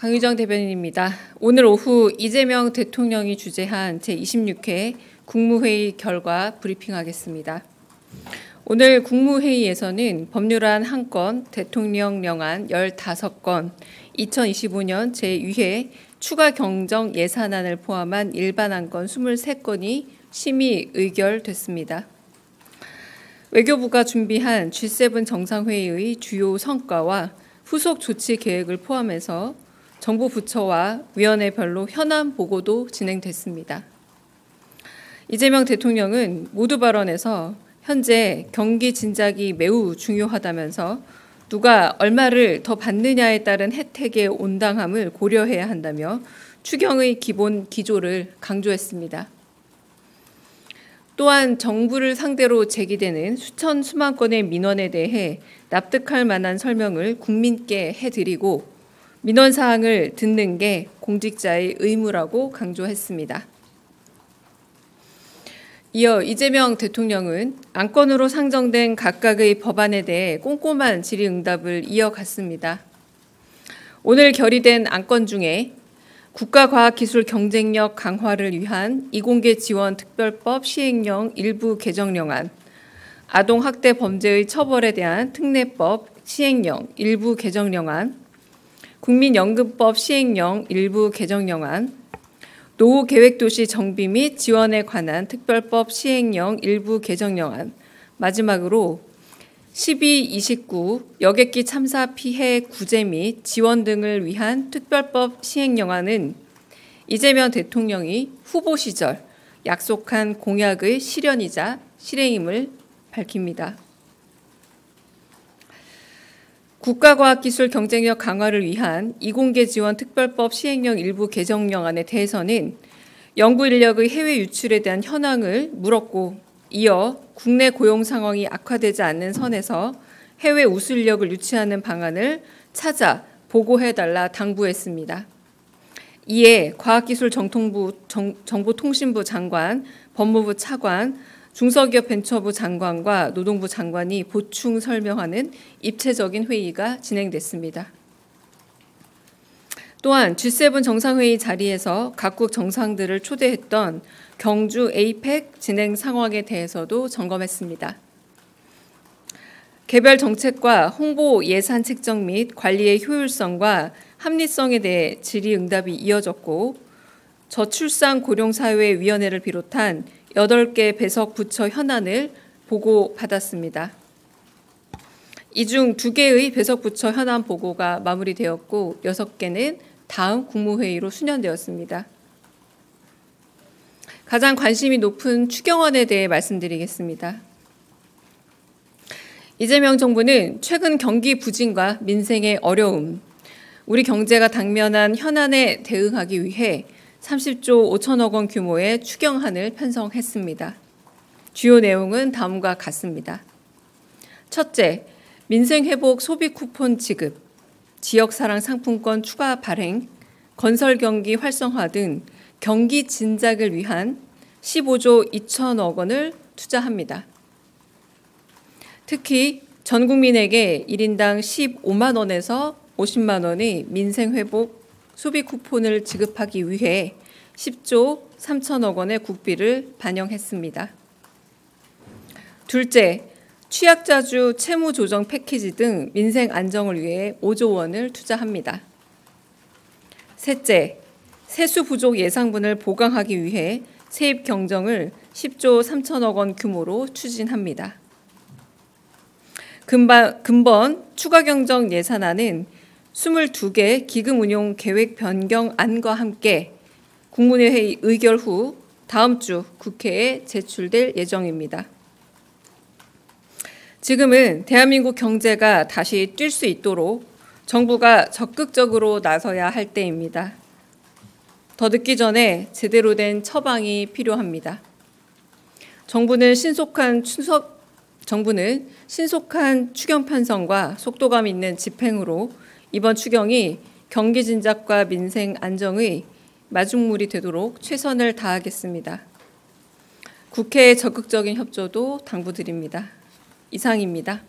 강유정 대변인입니다. 오늘 오후 이재명 대통령이 주재한 제26회 국무회의 결과 브리핑하겠습니다. 오늘 국무회의에서는 법률안 1건, 대통령령안 15건, 2025년 제2회 추가 경정 예산안을 포함한 일반안건 23건이 심의 의결됐습니다. 외교부가 준비한 G7 정상회의의 주요 성과와 후속 조치 계획을 포함해서 정부 부처와 위원회별로 현안 보고도 진행됐습니다. 이재명 대통령은 모두 발언에서 현재 경기 진작이 매우 중요하다면서 누가 얼마를 더 받느냐에 따른 혜택의 온당함을 고려해야 한다며 추경의 기본 기조를 강조했습니다. 또한 정부를 상대로 제기되는 수천 수만 건의 민원에 대해 납득할 만한 설명을 국민께 해드리고 민원 사항을 듣는 게 공직자의 의무라고 강조했습니다. 이어 이재명 대통령은 안건으로 상정된 각각의 법안에 대해 꼼꼼한 질의응답을 이어갔습니다. 오늘 결의된 안건 중에 국가과학기술 경쟁력 강화를 위한 이공계지원특별법 시행령 일부 개정령안, 아동학대 범죄의 처벌에 대한 특례법 시행령 일부 개정령안, 국민연금법 시행령 일부 개정령안, 노후계획도시 정비 및 지원에 관한 특별법 시행령 일부 개정령안, 마지막으로 12.29 여객기 참사 피해 구제 및 지원 등을 위한 특별법 시행령안은 이재명 대통령이 후보 시절 약속한 공약의 실현이자 실행임을 밝힙니다. 국가과학기술 경쟁력 강화를 위한 이공계지원 특별법 시행령 일부 개정령안에 대해서는 연구 인력의 해외 유출에 대한 현황을 물었고 이어 국내 고용 상황이 악화되지 않는 선에서 해외 우수 인력을 유치하는 방안을 찾아 보고해달라 당부했습니다. 이에 과학기술정통부 정보통신부 장관, 법무부 차관, 중소기업벤처부 장관과 노동부 장관이 보충 설명하는 입체적인 회의가 진행됐습니다. 또한 G7 정상회의 자리에서 각국 정상들을 초대했던 경주 APEC 진행 상황에 대해서도 점검했습니다. 개별 정책과 홍보 예산 책정 및 관리의 효율성과 합리성에 대해 질의응답이 이어졌고 저출산 고령사회위원회를 비롯한 8개 배석 부처 현안을 보고받았습니다. 이 중 2개의 배석 부처 현안 보고가 마무리되었고 6개는 다음 국무회의로 수년되었습니다. 가장 관심이 높은 추경안에 대해 말씀드리겠습니다. 이재명 정부는 최근 경기 부진과 민생의 어려움, 우리 경제가 당면한 현안에 대응하기 위해 30조 5천억 원 규모의 추경안을 편성했습니다. 주요 내용은 다음과 같습니다. 첫째, 민생회복 소비 쿠폰 지급, 지역사랑 상품권 추가 발행, 건설경기 활성화 등 경기 진작을 위한 15조 2천억 원을 투자합니다. 특히 전 국민에게 1인당 15만 원에서 50만 원의 민생회복 소비 쿠폰을 지급하기 위해 10조 3천억 원의 국비를 반영했습니다. 둘째, 취약자주 채무 조정 패키지 등 민생 안정을 위해 5조 원을 투자합니다. 셋째, 세수 부족 예상분을 보강하기 위해 세입 경정을 10조 3천억 원 규모로 추진합니다. 금번 추가 경정 예산안은 22개 기금 운용 계획 변경안과 함께 국무회의 의결 후 다음 주 국회에 제출될 예정입니다. 지금은 대한민국 경제가 다시 뛸 수 있도록 정부가 적극적으로 나서야 할 때입니다. 더 늦기 전에 제대로 된 처방이 필요합니다. 정부는 신속한 추경 편성과 속도감 있는 집행으로 이번 추경이 경기 진작과 민생 안정의 마중물이 되도록 최선을 다하겠습니다. 국회의 적극적인 협조도 당부드립니다. 이상입니다.